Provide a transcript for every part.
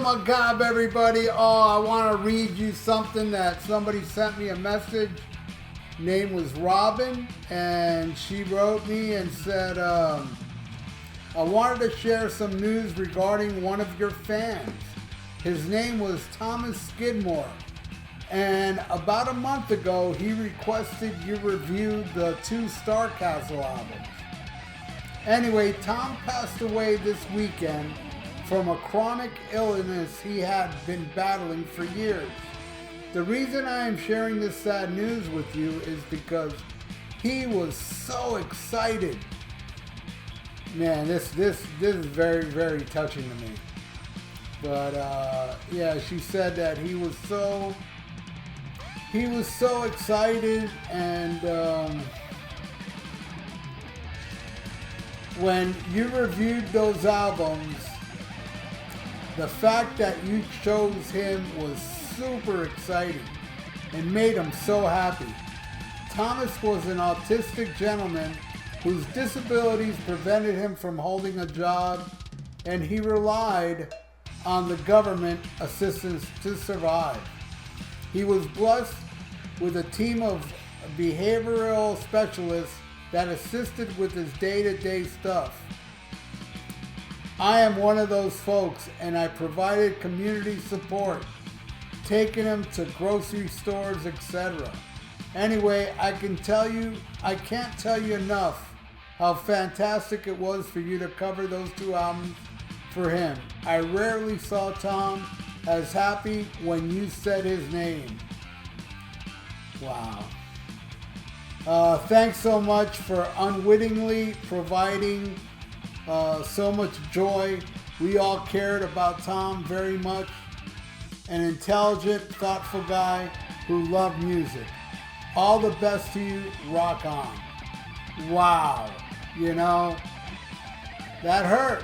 my God, everybody. Oh, I want to read you something that somebody sent me a message. Name was Robin, and she wrote me and said, I wanted to share some news regarding one of your fans. His name was Thomas Skidmore, and about a month ago, he requested you review the 2 Starcastle albums. Anyway, Tom passed away this weekend from a chronic illness he had been battling for years. The reason I am sharing this sad news with you is because he was so excited. Man, this is very, very touching to me. But yeah, she said that he was so excited, and when you reviewed those albums, the fact that you chose him was super exciting and made him so happy. Thomas was an autistic gentleman whose disabilities prevented him from holding a job, and he relied on the government assistance to survive. He was blessed with a team of behavioral specialists that assisted with his day-to-day stuff. I am one of those folks, and I provided community support, taking him to grocery stores, etc. Anyway, I can't tell you enough how fantastic it was for you to cover those 2 albums for him. I rarely saw Tom as happy when you said his name. Wow. Thanks so much for unwittingly providing so much joy. We all cared about Tom very much. An intelligent, thoughtful guy who loved music. All the best to you. Rock on. Wow. You know, that hurt.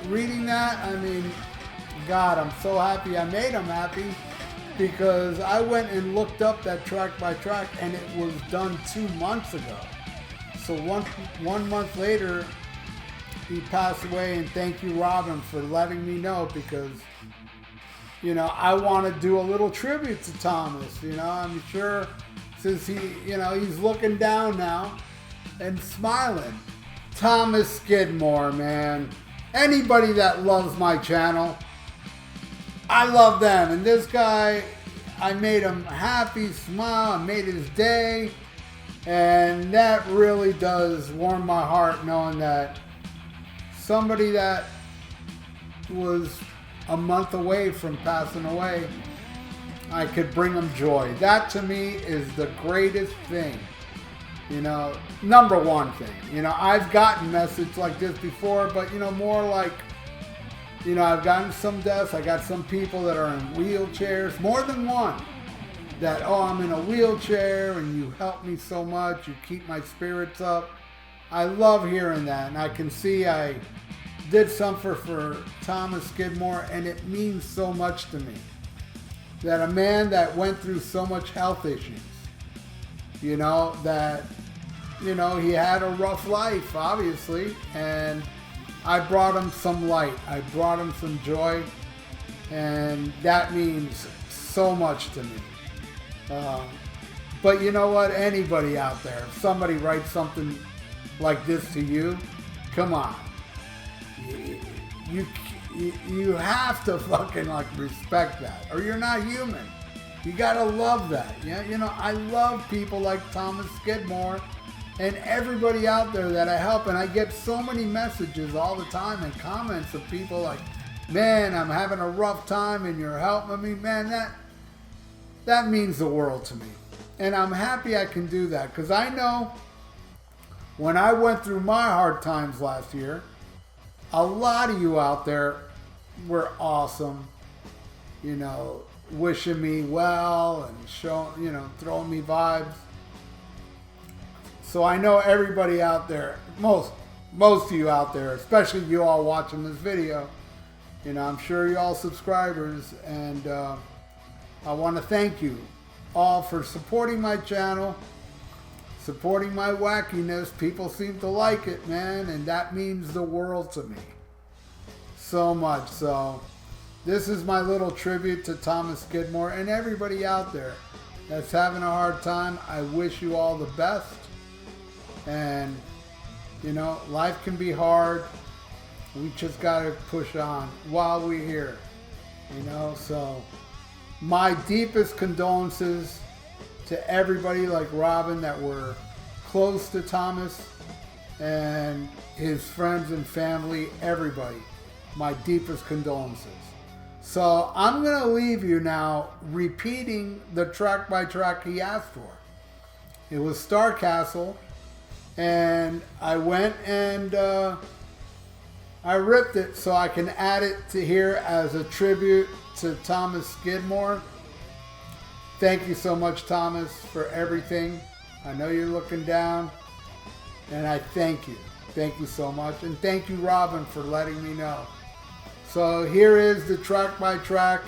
Reading that, I mean, God, I'm so happy I made him happy, because I went and looked up that track by track, and it was done 2 months ago. So one month later, he passed away, and thank you, Robin, for letting me know, because, you know, I want to do a little tribute to Thomas. You know, I'm sure since he's looking down now and smiling. Thomas Skidmore, man. Anybody that loves my channel, I love them. And this guy, I made him happy, smile, I made his day. And that really does warm my heart, knowing that somebody that was a month away from passing away, I could bring them joy. That to me is the greatest thing. You know, number one thing. You know, I've gotten messages like this before, but, you know, more like, you know, I've gotten some deaths. I got some people that are in wheelchairs, more than one, that, oh, I'm in a wheelchair and you help me so much. You keep my spirits up. I love hearing that. And I can see I did something for Thomas Skidmore, and it means so much to me. That a man that went through so much health issues, you know, that, you know, he had a rough life, obviously, and I brought him some light. I brought him some joy, and that means so much to me. But you know what? Anybody out there, if somebody writes something like this to you, come on. You have to fucking like respect that, or you're not human. You gotta love that. Yeah, you know, I love people like Thomas Skidmore and everybody out there that I help, and I get so many messages all the time and comments of people like, man, I'm having a rough time and you're helping me. Man, that means the world to me. And I'm happy I can do that, because I know when I went through my hard times last year, a lot of you out there were awesome, you know, wishing me well and showing, you know, throwing me vibes. So I know everybody out there, most of you out there, especially you all watching this video, you know, I'm sure you all subscribers, and I want to thank you all for supporting my channel, supporting my wackiness. People seem to like it, man, and that means the world to me. So much. So this is my little tribute to Thomas Skidmore and everybody out there that's having a hard time. I wish you all the best. And, you know, life can be hard. We just got to push on while we're here. You know, so my deepest condolences to everybody like Robin that were close to Thomas and his friends and family, everybody. My deepest condolences. So I'm going to leave you now repeating the track by track he asked for. It was Star Castle, and I went and I ripped it so I can add it to here as a tribute to Thomas Skidmore. Thank you so much, Thomas, for everything. I know you're looking down, and I thank you. Thank you so much. And thank you, Robin, for letting me know. So here is the track by track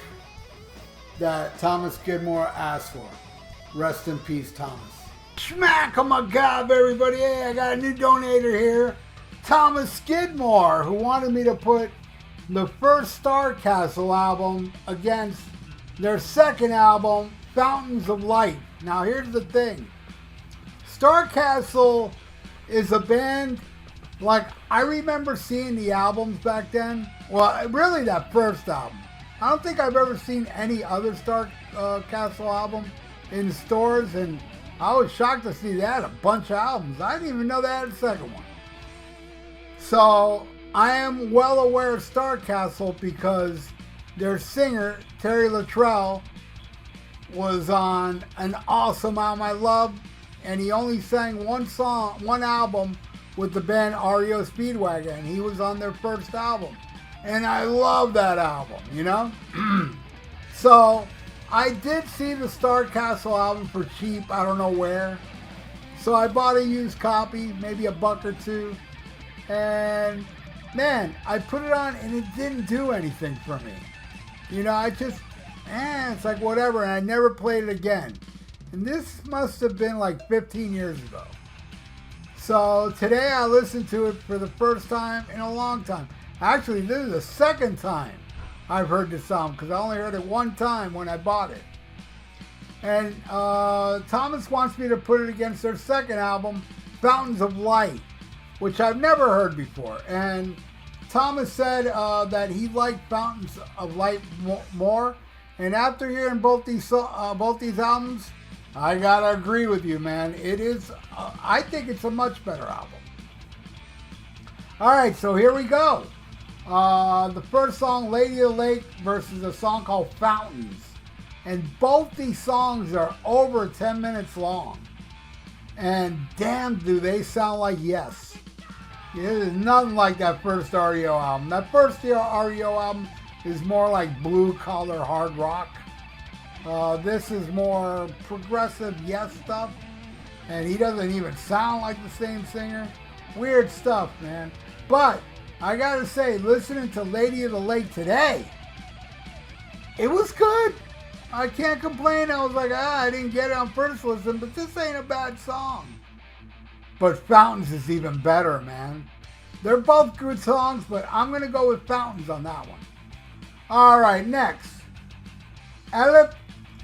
that Thomas Skidmore asked for. Rest in peace, Thomas. Smack on my gob, everybody. Hey, I got a new donator here. Thomas Skidmore, who wanted me to put the first Star Castle album against their second album, Fountains of Light. Now here's the thing. Star Castle is a band, like, I remember seeing the albums back then. Well, really that first album. I don't think I've ever seen any other Star Castle album in stores, and I was shocked to see they had a bunch of albums. I didn't even know they had a second one. So I am well aware of Star Castle because their singer, Terry Luttrell, was on an awesome album I love, and he only sang one album with the band REO Speedwagon, and he was on their first album. And I love that album, you know? So I did see the Star Castle album for cheap, I don't know where. So I bought a used copy, maybe $1 or $2. And man, I put it on and it didn't do anything for me. You know, I just, it's like whatever, and I never played it again. And this must have been like 15 years ago. So today I listened to it for the first time in a long time. Actually, this is the second time I've heard this song because I only heard it one time when I bought it. And Thomas wants me to put it against their second album, Fountains of Light, which I've never heard before. And Thomas said that he liked Fountains of Light more. And after hearing both these albums, I gotta agree with you, man. It is, I think it's a much better album. All right, so here we go. The first song, Lady of the Lake, versus a song called Fountains. And both these songs are over 10 minutes long. And damn, do they sound like Yes. There's nothing like that first REO album. That first REO album is more like blue-collar hard rock. This is more progressive Yes stuff. And he doesn't even sound like the same singer. Weird stuff, man. But I gotta say, listening to Lady of the Lake today, it was good. I can't complain. I was like, I didn't get it on first listen, but this ain't a bad song. But Fountains is even better, man. They're both good songs, but I'm going to go with Fountains on that one. All right, next.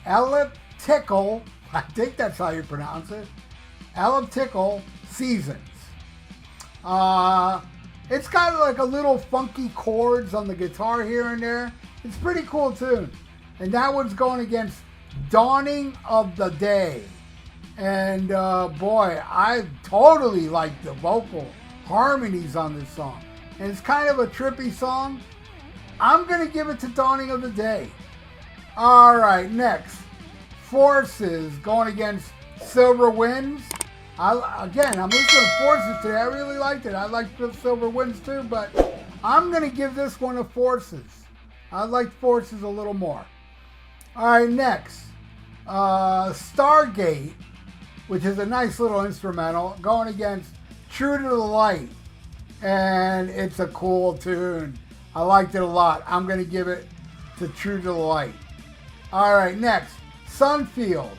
Elliptical, I think that's how you pronounce it. Elliptical Seasons. It's got like a little funky chords on the guitar here and there. It's a pretty cool tune. And that one's going against Dawning of the Day. And boy, I totally like the vocal harmonies on this song. And it's kind of a trippy song. I'm going to give it to Dawning of the Day. All right, next. Forces going against Silver Winds. I'm listening to Forces today. I really liked it. I liked Silver Winds too, but I'm going to give this one to Forces. I like Forces a little more. All right, next. Stargate, which is a nice little instrumental, going against True to the Light. And it's a cool tune. I liked it a lot. I'm going to give it to True to the Light. All right, next. Sunfield.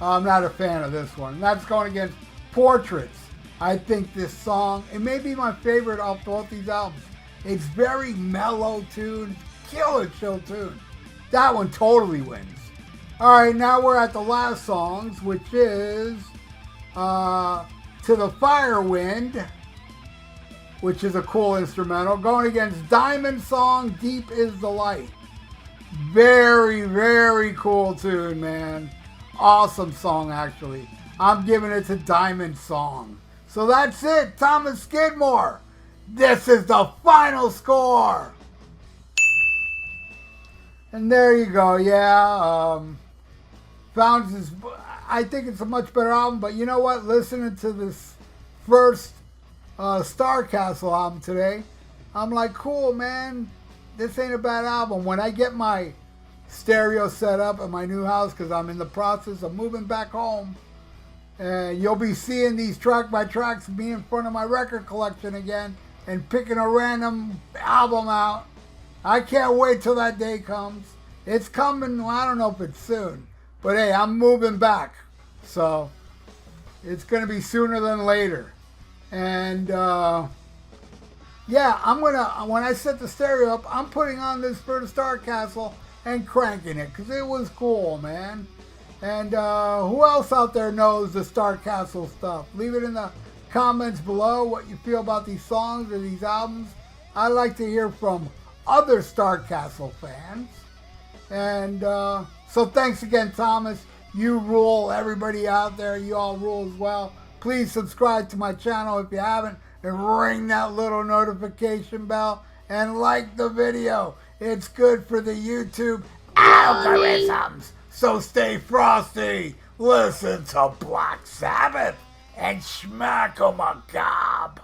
I'm not a fan of this one. That's going against Portraits. I think this song, it may be my favorite off both these albums. It's very mellow tune, killer chill tune. That one totally wins. All right, now we're at the last songs, which is To the Fire Wind, which is a cool instrumental, going against Diamond Song, Deep is the Light. Very, very cool tune, man. Awesome song, actually. I'm giving it to Diamond Song. So that's it, Thomas Skidmore. This is the final score. And there you go, yeah. Founds is, I think it's a much better album, but you know what? Listening to this first Starcastle album today, I'm like, cool, man. This ain't a bad album. When I get my stereo set up at my new house, because I'm in the process of moving back home, and you'll be seeing these track by tracks be in front of my record collection again and picking a random album out. I can't wait till that day comes. It's coming. Well, I don't know if it's soon. But hey, I'm moving back. So it's going to be sooner than later. And yeah, I'm going to, when I set the stereo up, I'm putting on this for the Starcastle and cranking it because it was cool, man. And who else out there knows the Starcastle stuff? Leave it in the comments below what you feel about these songs or these albums. I like to hear from other Starcastle fans. And so thanks again, Thomas. You rule. Everybody out there, you all rule as well. Please subscribe to my channel if you haven't, and ring that little notification bell and like the video. It's good for the YouTube algorithms. So stay frosty. Listen to Black Sabbath and smack 'em a gob.